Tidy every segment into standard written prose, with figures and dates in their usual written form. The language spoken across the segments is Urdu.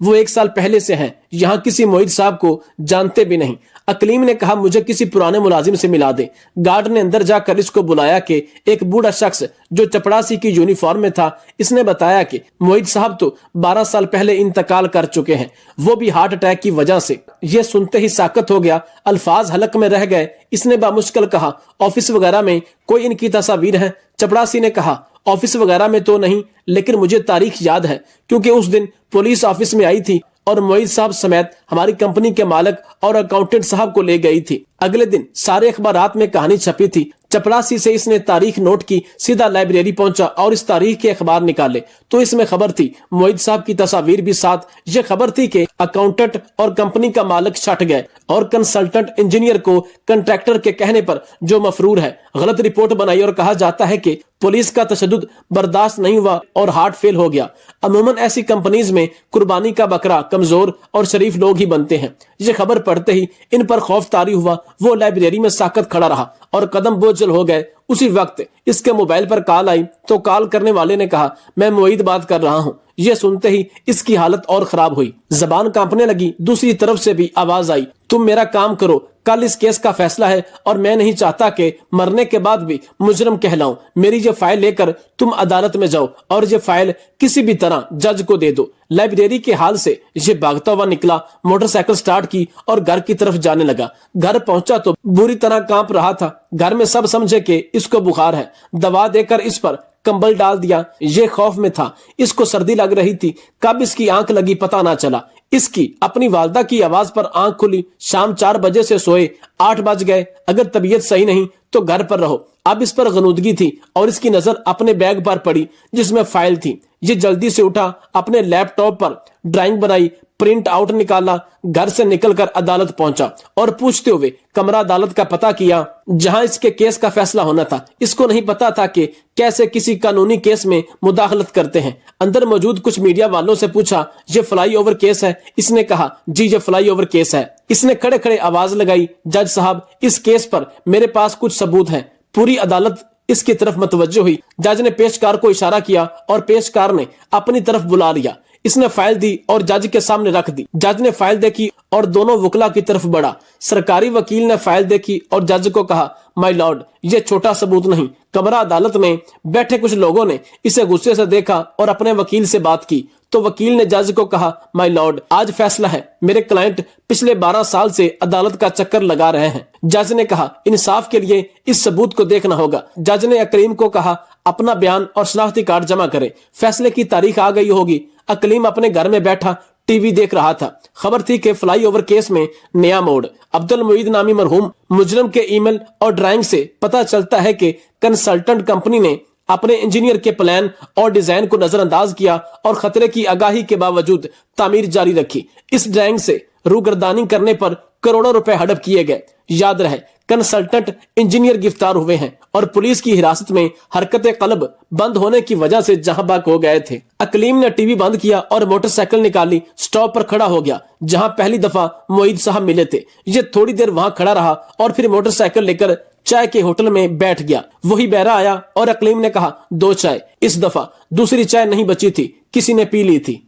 وہ 1 سال پہلے سے ہیں، یہاں کسی موعید صاحب کو جانتے بھی نہیں۔ اکلیم نے کہا مجھے کسی پرانے ملازم سے ملا دیں۔ گارڈ نے اندر جا کر اس کو بلایا کہ ایک بوڑھا شخص جو چپڑاسی کی یونیفارم میں تھا، اس نے بتایا کہ موعید صاحب تو 12 سال پہلے انتقال کر چکے ہیں، وہ بھی ہارٹ اٹیک کی وجہ سے۔ یہ سنتے ہی ساکت ہو گیا، الفاظ حلق میں رہ گئے۔ اس نے بامشکل کہا آفس وغیرہ میں کوئی ان کی تصاویر ہے؟ چپڑاسی نے کہا آفس وغیرہ میں تو نہیں، لیکن مجھے تاریخ یاد ہے کیونکہ اس دن پولیس آفس میں آئی تھی اور موعید صاحب سمیت ہماری کمپنی کے مالک اور اکاؤنٹنٹ صاحب کو لے گئی تھی۔ اگلے دن سارے اخبارات میں کہانی چھپی تھی۔ چپڑاسی سے اس نے تاریخ نوٹ کی، سیدھا لائبریری پہنچا اور اس تاریخ کے اخبار نکالے تو اس میں خبر تھی، موعید صاحب کی تصاویر بھی ساتھ۔ یہ خبر تھی کہ اکاؤنٹنٹ اور کمپنی کا مالک چھٹ گئے اور کنسلٹنٹ انجینئر کو کنٹریکٹر کے کہنے پر جو مفرور ہے غلط رپورٹ بنائی اور کہا جاتا ہے کہ پولیس کا تشدد برداشت نہیں ہوا اور ہارٹ فیل ہو گیا۔ عموماً ایسی کمپنیز میں قربانی کا بکرا کمزور اور شریف لوگ ہی بنتے ہیں۔ یہ خبر پڑھتے ہی ان پر خوف طاری ہوا، وہ لائبریری میں ساکت کھڑا رہا اور قدم بوجھل ہو گئے۔ اسی وقت اس کے موبائل پر کال آئی تو کال کرنے والے نے کہا میں موعید بات کر رہا ہوں۔ یہ سنتے ہی اس کی حالت اور خراب ہوئی، زبان کانپنے لگی۔ دوسری طرف سے بھی آواز آئی تم میرا کام کرو، کل اس کیس کا فیصلہ ہے اور میں نہیں چاہتا کہ مرنے کے بعد بھی مجرم کہلاؤں۔ میری یہ فائل لے کر تم عدالت میں جاؤ اور یہ فائل کسی بھی طرح جج کو دے دو۔ لائبریری کے حال سے یہ بھاگتا ہوا نکلا، موٹر سائیکل سٹارٹ کی اور گھر کی طرف جانے لگا۔ گھر پہنچا تو بری طرح کانپ رہا تھا۔ گھر میں سب سمجھے کہ اس کو بخار ہے، دوا دے کر اس پر کمبل ڈال دیا۔ یہ خوف میں تھا، اس کو سردی لگ رہی تھی، کب اس کی آنکھ لگی پتہ نہ چلا۔ اس کی اپنی والدہ کی آواز پر آنکھ کھلی۔ شام 4 بجے سے سوئے 8 بج گئے۔ اگر طبیعت صحیح نہیں تو گھر پر رہو۔ اب اس پر غنودگی تھی اور اس کی نظر اپنے بیگ پر پڑی جس میں فائل تھی۔ یہ جلدی سے اٹھا، اپنے لیپ ٹاپ پر ڈرائنگ بنائی، پرنٹ آؤٹ نکالا، گھر سے نکل کر عدالت پہنچا اور پوچھتے ہوئے کمرہ عدالت کا پتہ کیا جہاں اس کے کیس کا فیصلہ ہونا تھا۔ اس کو نہیں پتا تھا کہ کیسے کسی قانونی کیس میں مداخلت کرتے ہیں۔ اندر موجود کچھ میڈیا والوں سے پوچھا یہ فلائی اوور کیس ہے؟ اس نے کہا جی یہ فلائی اوور کیس ہے۔ اس نے کھڑے کھڑے آواز لگائی جج صاحب اس کیس پر میرے پاس کچھ ثبوت ہیں۔ پوری عدالت اس کی طرف متوجہ ہوئی۔ جج نے پیشکار کو اشارہ کیا اور پیشکار نے اپنی طرف بلا لیا۔ اس نے فائل دی اور جج کے سامنے رکھ دی۔ جج نے فائل دیکھی اور دونوں وکلا کی طرف بڑھا۔ سرکاری وکیل نے فائل دیکھی اور جج کو کہا مائی لارڈ یہ چھوٹا ثبوت نہیں۔ کمرہ عدالت میں بیٹھے کچھ لوگوں نے اسے غصے سے دیکھا اور اپنے وکیل سے بات کی تو وکیل نے جج کو کہا مائی لارڈ آج فیصلہ ہے، میرے کلائنٹ پچھلے 12 سال سے عدالت کا چکر لگا رہے ہیں۔ جج نے کہا انصاف کے لیے اس ثبوت کو دیکھنا ہوگا۔ جج نے اکلیم کو کہا اپنا بیان اور شناختی کارڈ جمع کرے، فیصلے کی تاریخ آ گئی ہوگی۔ اکلیم اپنے گھر میں بیٹھا ٹی وی دیکھ رہا تھا۔ خبر تھی کہ فلائی اوور کیس میں نیا موڑ۔ عبد المعید نامی مرحوم مجرم کے ای میل اور ڈرائنگ سے پتہ چلتا ہے کہ کنسلٹنٹ کمپنی نے اپنے انجینئر کے پلان اور ڈیزائن کو نظر انداز کیا اور خطرے کی آگاہی کے باوجود تعمیر جاری رکھی۔ اس ڈرائنگ سے روگردانی کرنے پر کروڑوں روپے ہڑپ کیے گئے۔ یاد رہے کنسلٹنٹ انجینئر گرفتار ہوئے ہیں اور پولیس کی حراست میں حرکت قلب بند ہونے کی وجہ سے جہاں بحق ہو گئے تھے۔ اکلیم نے ٹی وی بند کیا اور موٹر سائیکل نکالی، سٹاپ پر کھڑا ہو گیا جہاں پہلی دفعہ موعید صاحب ملے تھے۔ یہ تھوڑی دیر وہاں کھڑا رہا اور پھر موٹر سائیکل لے کر چائے کے ہوٹل میں بیٹھ گیا۔ وہی بہرا آیا اور اکلیم نے کہا 2 چائے۔ اس دفعہ دوسری چائے نہیں بچی تھی، کسی نے پی لی تھی۔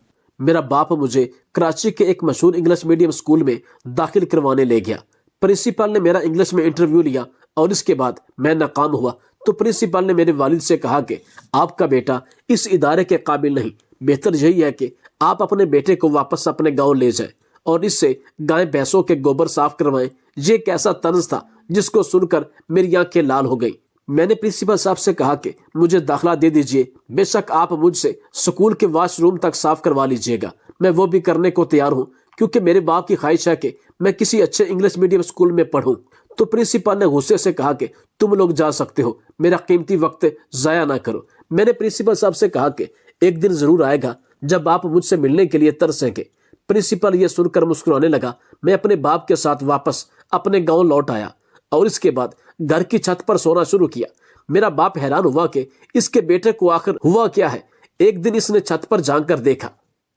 میرا باپ مجھے کراچی کے ایک مشہور انگلش میڈیم اسکول میں داخل کروانے لے گیا۔ پرنسپل نے میرا انگلش میں انٹرویو لیا اور اس کے بعد میں ناکام ہوا تو پرنسپل نے میرے والد سے کہا کہ آپ کا بیٹا اس ادارے کے قابل نہیں، بہتر یہی ہے کہ آپ اپنے بیٹے کو واپس اپنے گاؤں لے جائیں اور اس سے گائے بھینسوں کے گوبر صاف کروائیں۔ یہ ایک ایسا طنز تھا جس کو سن کر میری آنکھیں لال ہو گئی۔ میں نے پرنسپل صاحب سے کہا کہ مجھے داخلہ دے دیجئے، بے شک آپ مجھ سے سکول کے واش روم تک صاف کروا لیجئے گا، میں وہ بھی کرنے کو تیار ہوں کیونکہ میرے باپ کی خواہش ہے کہ میں کسی اچھے انگلش میڈیم اسکول میں پڑھوں۔ تو پرنسپل نے غصے سے کہا کہ تم لوگ جا سکتے ہو، میرا قیمتی وقت ضائع نہ کرو۔ میں نے پرنسپل صاحب سے کہا کہ ایک دن ضرور آئے گا جب آپ مجھ سے ملنے کے لیے ترسیں گے۔ پرنسپل یہ سن کر مسکرانے لگا۔ میں اپنے باپ کے ساتھ واپس اپنے گاؤں لوٹ آیا اور اس کے بعد گھر کی چھت پر سونا شروع کیا۔ میرا باپ حیران ہوا کہ اس کے بیٹے کو آخر ہوا کیا ہے۔ ایک دن اس نے چھت پر جھانک کر دیکھا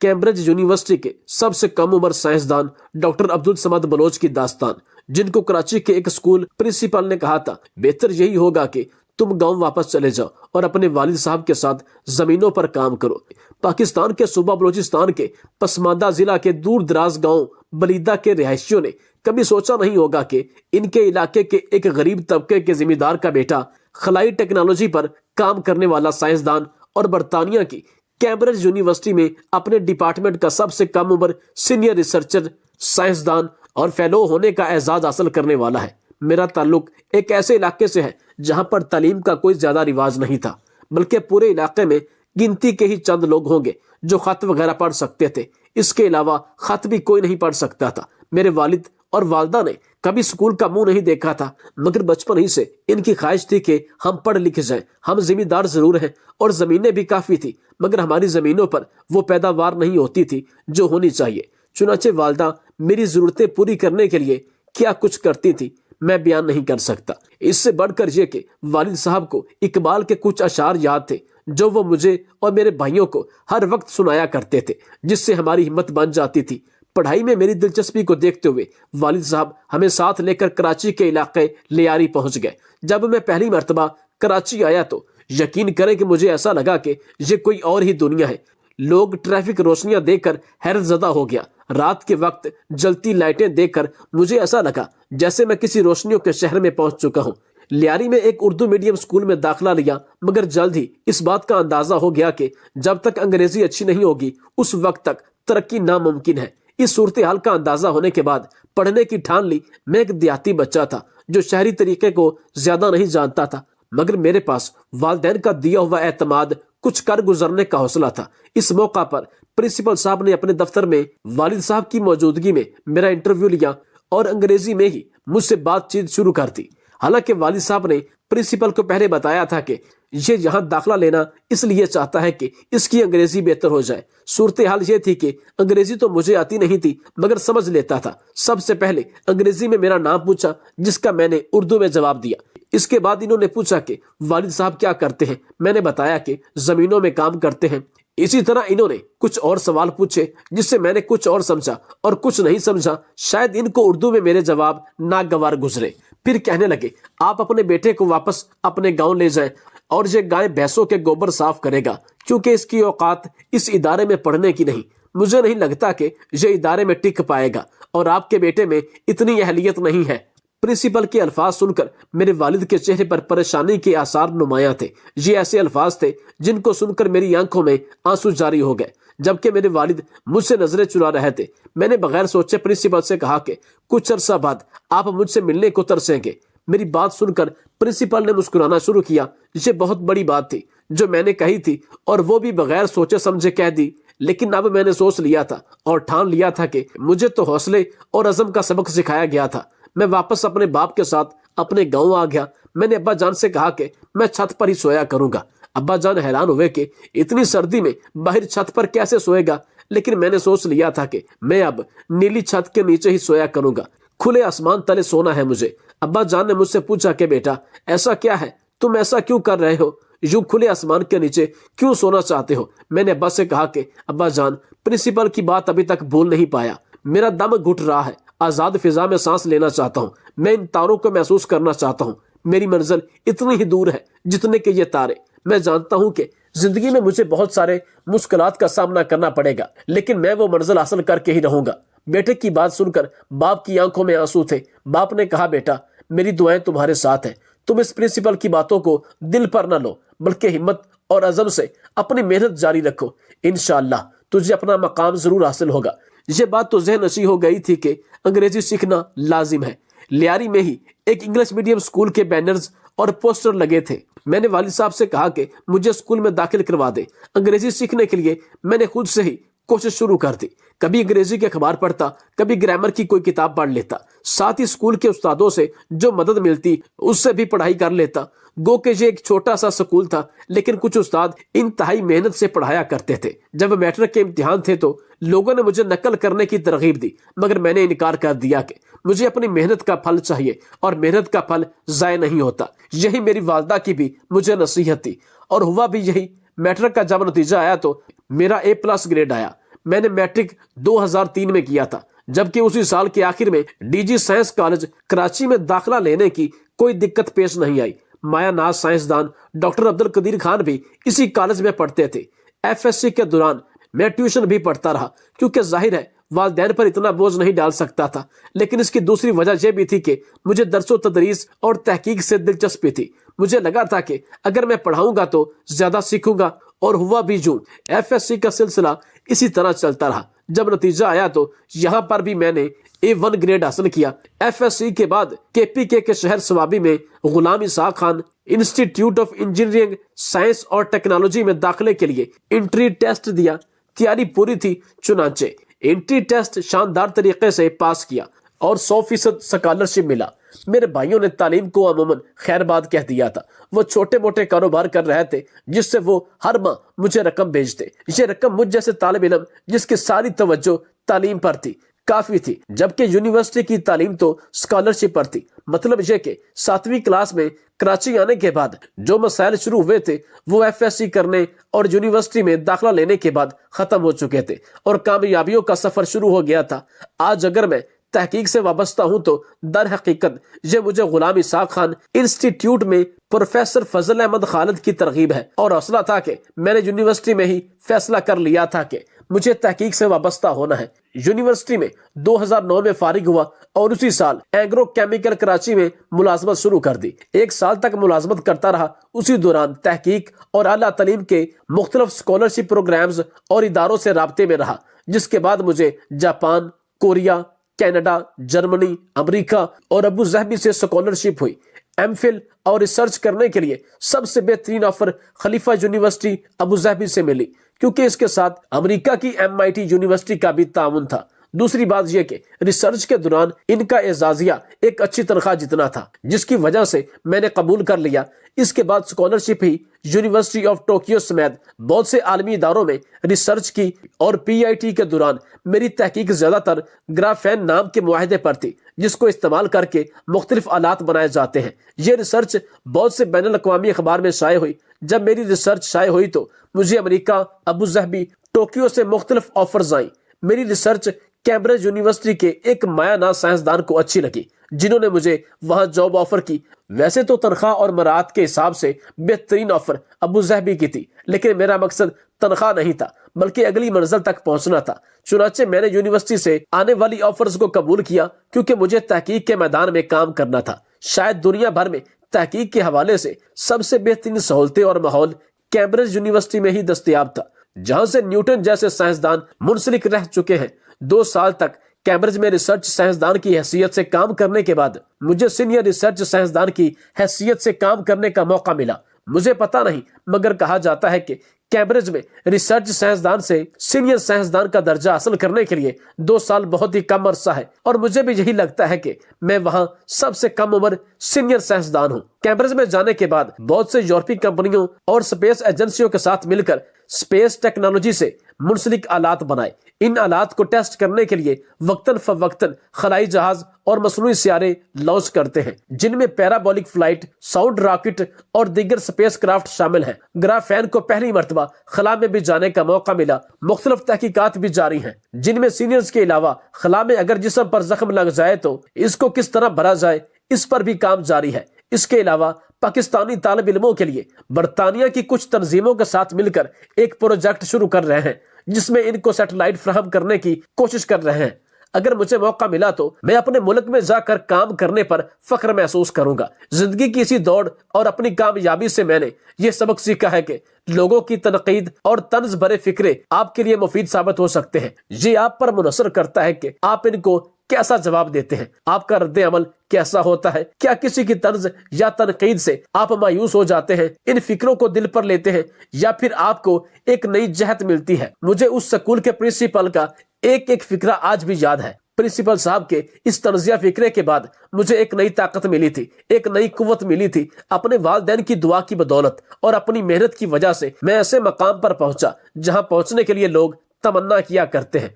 کیمبرج یونیورسٹی کے سب سے کم عمر سائنسدان ڈاکٹر عبدالصمد بلوچ کی داستان، جن کو کراچی کے ایک اسکول پرنسپل نے کہا تھا بہتر یہی ہوگا کہ تم گاؤں واپس چلے جاؤ اور اپنے والد صاحب کے ساتھ زمینوں پر کام کرو۔ پاکستان کے صوبہ بلوچستان کے پسماندہ ضلع کے دور دراز گاؤں بلیدہ کے رہائشیوں نے کبھی سوچا نہیں ہوگا کہ ان کے علاقے کے ایک غریب طبقے کے ذمہ دار کا بیٹا خلائی ٹیکنالوجی پر کام کرنے والا سائنسدان اور برطانیہ کی کیمبرج یونیورسٹی میں اپنے ڈپارٹمنٹ کا سب سے کم عمر سینئر ریسرچر، سائنسدان اور فیلو ہونے کا اعزاز حاصل کرنے والا ہے۔ میرا تعلق ایک ایسے علاقے سے ہے جہاں پر تعلیم کا کوئی زیادہ رواج نہیں تھا، بلکہ پورے علاقے میں گنتی کے ہی چند لوگ ہوں گے جو خط وغیرہ پڑھ سکتے تھے۔ اس کے علاوہ خط بھی کوئی نہیں پڑھ سکتا تھا۔ میرے والد اور والدہ نے کبھی اسکول کا منہ نہیں دیکھا تھا، مگر بچپن ہی سے ان کی خواہش تھی کہ ہم پڑھ لکھ جائیں۔ ہم ذمہ دار ضرور ہیں اور زمینیں بھی کافی تھی، مگر ہماری زمینوں پر وہ پیداوار نہیں ہوتی تھی جو ہونی چاہیے۔ چنانچہ والدہ میری ضرورتیں پوری کرنے کے لیے کیا کچھ کرتی تھی میں بیان نہیں کر سکتا۔ اس سے بڑھ کر یہ کہ والد صاحب کو اقبال کے کچھ اشعار یاد تھے جو وہ مجھے اور میرے بھائیوں کو ہر وقت سنایا کرتے تھے، جس سے ہماری ہمت بن جاتی تھی۔ پڑھائی میں میری دلچسپی کو دیکھتے ہوئے والد صاحب ہمیں ساتھ لے کر کراچی کے علاقے لیاری پہنچ گئے۔ جب میں پہلی مرتبہ کراچی آیا تو یقین کریں کہ مجھے ایسا لگا کہ یہ کوئی اور ہی دنیا ہے۔ لوگ ٹریفک روشنیاں دیکھ کر حیرت زدہ ہو گیا۔ رات کے وقت جلتی لائٹیں دیکھ کر مجھے ایسا لگا جیسے میں کسی روشنیوں کے شہر میں پہنچ چکا ہوں۔ لیاری میں ایک اردو میڈیم اسکول میں داخلہ لیا، مگر جلد ہی اس بات کا اندازہ ہو گیا کہ جب تک انگریزی اچھی نہیں ہوگی اس وقت تک ترقی ناممکن ہے۔ اس صورتحال کا اندازہ ہونے کے بعد پڑھنے کی ٹھان لی۔ میں ایک دیہاتی بچہ تھا جو شہری طریقے کو زیادہ نہیں جانتا تھا، مگر میرے پاس والدین کا دیا ہوا اعتماد، کچھ کر گزرنے کا حوصلہ تھا۔ اس موقع پر پرنسپل صاحب نے اپنے دفتر میں والد صاحب کی موجودگی میں میرا انٹرویو لیا اور انگریزی میں ہی مجھ سے بات چیت شروع کر دی۔ حالانکہ والد صاحب نے پرنسپل کو پہلے بتایا تھا کہ یہ یہاں داخلہ لینا اس لیے چاہتا ہے کہ اس کی انگریزی بہتر ہو جائے۔ صورتحال یہ تھی کہ انگریزی تو مجھے آتی نہیں تھی، مگر سمجھ لیتا تھا۔ سب سے پہلے انگریزی میں میرا نام پوچھا، جس کا میں نے اردو میں جواب دیا۔ اس کے بعد انہوں نے پوچھا کہ والد صاحب کیا کرتے ہیں۔ میں نے بتایا کہ زمینوں میں کام کرتے ہیں۔ اسی طرح انہوں نے کچھ اور سوال پوچھے جس سے میں نے کچھ اور سمجھا اور کچھ نہیں سمجھا۔ شاید ان کو اردو میں میرے جواب ناگوار گزرے۔ پھر کہنے لگے، آپ اپنے بیٹے کو واپس اپنے گاؤں لے جائیں اور یہ گائے بھینسوں کے گوبر صاف کرے گا، کیونکہ اس کی اوقات اس ادارے میں پڑھنے کی نہیں۔ مجھے نہیں لگتا کہ یہ ادارے میں ٹک پائے گا اور آپ کے بیٹے میں اتنی اہلیت نہیں ہے۔ پرنسپل کے الفاظ سن کر میرے والد کے چہرے پر پریشانی کے آثار نمایاں تھے۔ یہ ایسے الفاظ تھے جن کو سن کر میری آنکھوں میں آنسو جاری ہو گئے، جبکہ میرے والد مجھ سے نظریں چرا رہے تھے۔ میں نے بغیر سوچے پرنسپل سے کہا کہ کچھ عرصہ بعد آپ مجھ سے ملنے کو ترسیں گے۔ میری بات سن کر پرنسپل نے مسکرانا شروع کیا۔ یہ بہت بڑی بات تھی جو میں نے کہی تھی، اور وہ بھی بغیر سوچے سمجھے کہہ دی۔ لیکن اب میں نے سوچ لیا تھا اور ٹھان لیا تھا کہ مجھے تو حوصلے اور عزم کا سبق سکھایا گیا تھا۔ میں واپس اپنے باپ کے ساتھ اپنے گاؤں آ گیا۔ میں نے ابا جان سے کہا کہ میں چھت پر ہی سویا کروں گا۔ ابا جان حیران ہوئے کہ اتنی سردی میں باہر چھت پر کیسے سوئے گا، لیکن میں نے سوچ لیا تھا کہ میں اب نیلی چھت کے نیچے ہی سویا کروں گا۔ کھلے آسمان تلے سونا ہے مجھے۔ ابا جان نے مجھ سے پوچھا کہ بیٹا ایسا کیا ہے، تم ایسا کیوں کر رہے ہو، یوں کھلے آسمان کے نیچے کیوں سونا چاہتے ہو؟ میں نے ابا سے کہا کہ ابا جان، پرنسپل کی بات ابھی تک بھول نہیں پایا۔ میرا دم گھٹ رہا ہے، آزاد فضا میں سانس لینا چاہتا ہوں۔ میں ان تاروں کو محسوس کرنا چاہتا ہوں۔ میری منزل اتنی ہی دور ہے جتنے کہ یہ تارے۔ میں جانتا ہوں کہ زندگی میں مجھے بہت سارے مشکلات کا سامنا کرنا پڑے گا، لیکن میں وہ منزل حاصل کر کے ہی رہوں گا۔ بیٹے کی بات سن کر باپ کی آنکھوں میں آنسو تھے۔ باپ نے کہا، بیٹا میری دعائیں تمہارے ساتھ ہیں۔ تم اس پرنسپل کی باتوں کو دل پر نہ لو، بلکہ ہمت اور عزم سے اپنی محنت جاری رکھو۔ انشاءاللہ تجھے اپنا مقام ضرور حاصل ہوگا۔ یہ بات تو ذہن نشین ہو گئی تھی کہ انگریزی سیکھنا لازم ہے۔ لیاری میں ہی ایک انگلش میڈیم اسکول کے بینرز اور پوسٹر لگے تھے۔ میں نے والد صاحب سے کہا کہ مجھے اسکول میں داخل کروا دے۔ انگریزی سیکھنے کے لیے میں نے خود سے ہی کوشش شروع کر دی۔ کبھی انگریزی کے اخبار پڑھتا، کبھی گرامر کی کوئی کتاب پڑھ لیتا، ساتھ ہی اسکول کے استادوں سے جو مدد ملتی اس سے بھی پڑھائی کر لیتا۔ گو کہ یہ ایک چھوٹا سا سکول تھا، لیکن کچھ استاد انتہائی محنت سے پڑھایا کرتے تھے۔ جب میٹرک کے امتحان تھے تو لوگوں نے مجھے نقل کرنے کی ترغیب دی، مگر میں نے انکار کر دیا کہ مجھے اپنی محنت کا پھل چاہیے، اور محنت کا پھل ضائع نہیں ہوتا۔ یہی میری والدہ کی بھی مجھے نصیحت تھی، اور ہوا بھی یہی۔ میٹرک کا جب نتیجہ آیا تو میرا A+ گریڈ آیا۔ میں نے میٹرک 2003 میں کیا تھا، جبکہ اسی سال کے آخر میں DG سائنس کالج کراچی میں داخلہ لینے کی کوئی دقت پیش نہیں آئی۔ مایا ناز سائنسدان ڈاکٹر عبدالقدیر خان بھی اسی کالج میں پڑھتے تھے۔ FSC کے دوران میں ٹیوشن بھی پڑھتا رہا، کیونکہ ظاہر ہے والدین پر اتنا بوجھ نہیں ڈال سکتا تھا، لیکن اس کی دوسری وجہ یہ بھی تھی کہ مجھے درس و تدریس اور تحقیق سے دلچسپی تھی۔ مجھے لگا تھا کہ اگر میں پڑھاؤں گا تو زیادہ سیکھوں گا، اور ہوا بھی یوں۔ FSC کا سلسلہ اسی طرح چلتا رہا۔ جب نتیجہ آیا تو یہاں پر بھی میں نے A1 گریڈ حاصل کیا۔ FSC کے بعد KPK کے شہر سوابی میں Ghulam Ishaq Khan institute of engineering science اور ٹیکنالوجی میں داخلے کے لیے انٹری ٹیسٹ دیا۔ تیاری پوری تھی، چنانچہ انٹری ٹیسٹ شاندار طریقے سے پاس کیا اور 100% اسکالرشپ ملا۔ میرے بھائیوں نے تعلیم کو عموماً خیر بات کہہ دیا تھا۔ وہ چھوٹے موٹے کاروبار کر رہے تھے جس سے وہ ہر ماہ مجھے رقم بھیجتے۔ یہ رقم مجھ جیسے طالب علم جس کی ساری توجہ تعلیم پر تھی کافی تھی، جبکہ یونیورسٹی کی تعلیم تو اسکالرشپ پر تھی۔ مطلب یہ کہ 7ویں کلاس میں کراچی آنے کے بعد جو مسائل شروع ہوئے تھے وہ FSC کرنے اور یونیورسٹی میں داخلہ لینے کے بعد ختم ہو چکے تھے اور کامیابیوں کا سفر شروع ہو گیا تھا۔ آج اگر میں تحقیق سے وابستہ ہوں تو در حقیقت یہ مجھے غلام اسحاق خان انسٹیٹیوٹ میں پروفیسر فضل احمد خالد کی ترغیب ہے اور حوصلہ تھا کہ میں نے یونیورسٹی میں ہی فیصلہ کر لیا تھا کہ مجھے تحقیق سے وابستہ ہونا ہے۔ یونیورسٹی میں 2009 میں فارغ ہوا اور اسی سال ایگرو کیمیکل کراچی میں ملازمت شروع کر دی۔ 1 سال تک ملازمت کرتا رہا۔ اسی دوران تحقیق اور اعلیٰ تعلیم کے مختلف اسکالرشپ پروگرامز اور اداروں سے رابطے میں رہا، جس کے بعد مجھے جاپان، کوریا، کینیڈا، جرمنی، امریکہ اور ابوظہبی سے اسکالرشپ ہوئی۔ MPhil اور ریسرچ کرنے کے لیے سب سے بہترین آفر خلیفہ یونیورسٹی ابوظہبی سے ملی، کیونکہ اس کے ساتھ امریکہ کی MIT یونیورسٹی کا بھی تعاون تھا۔ دوسری بات یہ کہ ریسرچ کے دوران ان کا اعزازیہ ایک اچھی تنخواہ جتنا تھا، جس کی وجہ سے میں نے قبول کر لیا۔ اس کے بعد scholarship he university of Tokyo سمیت بہت سے عالمی اداروں میں ریسرچ کی، اور PIT کے دوران میری تحقیق زیادہ تر گرافین نام کے معاہدے پر تھی، جس کو استعمال کر کے مختلف آلات بنائے جاتے ہیں۔ یہ ریسرچ بہت سے بین الاقوامی اخبار میں شائع ہوئی۔ جب میری ریسرچ شائع ہوئی تو مجھے امریکہ، ابوظہبی، ٹوکیو سے مختلف آفرز آئیں۔ میری ریسرچ کیمبرج یونیورسٹی کے ایک مایہ ناز سائنسدان کو اچھی لگی، جنہوں نے مجھے وہاں جاب آفر کی۔ ویسے تو تنخواہ اور مراعات کے حساب سے بہترین آفر ابوظہبی کی تھی، لیکن میرا مقصد تنخواہ نہیں تھا بلکہ اگلی منزل تک پہنچنا تھا۔ چنانچہ میں نے یونیورسٹی سے آنے والی آفرز کو قبول کیا، کیونکہ مجھے تحقیق کے میدان میں کام کرنا تھا۔ شاید دنیا بھر میں تحقیق کے حوالے سے سب سے بہترین سہولتیں اور ماحول کیمبرج یونیورسٹی میں ہی دستیاب تھا، جہاں سے نیوٹن جیسے سائنسدان منسلک رہ چکے ہیں۔ 2 سال تک کیمبرج میں ریسرچ سائنسدان کی حیثیت سے کام کرنے کے بعد مجھے سینئر ریسرچ سائنسدان کی حیثیت سے کام کرنے کا موقع ملا۔ مجھے پتا نہیں، مگر کہا جاتا ہے کہ کیمبرج میں ریسرچ سائنسدان سے سینئر سائنسدان کا درجہ حاصل کرنے کے لیے 2 سال بہت ہی کم عرصہ ہے، اور مجھے بھی یہی لگتا ہے کہ میں وہاں سب سے کم عمر سینئر سائنسدان ہوں۔ کیمبرج میں جانے کے بعد بہت سے یورپی کمپنیوں اور اسپیس ایجنسیوں کے ساتھ مل کر اسپیس ٹیکنالوجی سے منسلک آلات بنائے۔ ان آلات کو ٹیسٹ کرنے کے لیے وقتاً فوقتاً خلائی جہاز اور مصنوعی سیارے لانچ کرتے ہیں، جن میں پیرابولک فلائٹ، ساؤنڈ راکٹ اور دیگر اسپیس کرافٹ شامل ہیں۔ گرافین کو پہلی مرتبہ خلا میں بھی جانے کا موقع ملا۔ مختلف تحقیقات بھی جاری ہیں، جن میں سینئرز کے علاوہ خلا میں اگر جسم پر زخم لگ جائے تو اس کو کس طرح بھرا جائے، اس پر بھی کام جاری ہے۔ اس کے علاوہ پاکستانی طالب علموں کے لیے برطانیہ کی کچھ تنظیموں کے ساتھ مل کر ایک پروجیکٹ شروع کر رہے ہیں، جس میں ان کو سیٹلائٹ فراہم کرنے کی کوشش کر رہے ہیں۔ اگر مجھے موقع ملا تو میں اپنے ملک میں جا کر کام کرنے پر فخر محسوس کروں گا۔ زندگی کی اسی دوڑ اور اپنی کامیابی سے میں نے یہ سبق سیکھا ہے کہ لوگوں کی تنقید اور طنز بھرے فکرے آپ کے لیے مفید ثابت ہو سکتے ہیں۔ یہ آپ پر منحصر کرتا ہے کہ آپ ان کو کیسا جواب دیتے ہیں، آپ کا رد عمل کیسا ہوتا ہے۔ کیا کسی کی طنز یا تنقید سے آپ مایوس ہو جاتے ہیں، ان فکروں کو دل پر لیتے ہیں، یا پھر آپ کو ایک نئی جہت ملتی ہے؟ مجھے اس سکول کے پرنسپل کا ایک فکرہ آج بھی یاد ہے۔ پرنسپل صاحب کے اس طنزیہ فکرے کے بعد مجھے ایک نئی طاقت ملی تھی، ایک نئی قوت ملی تھی۔ اپنے والدین کی دعا کی بدولت اور اپنی محنت کی وجہ سے میں ایسے مقام پر پہنچا جہاں پہنچنے کے لیے لوگ تمنا کیا کرتے ہیں۔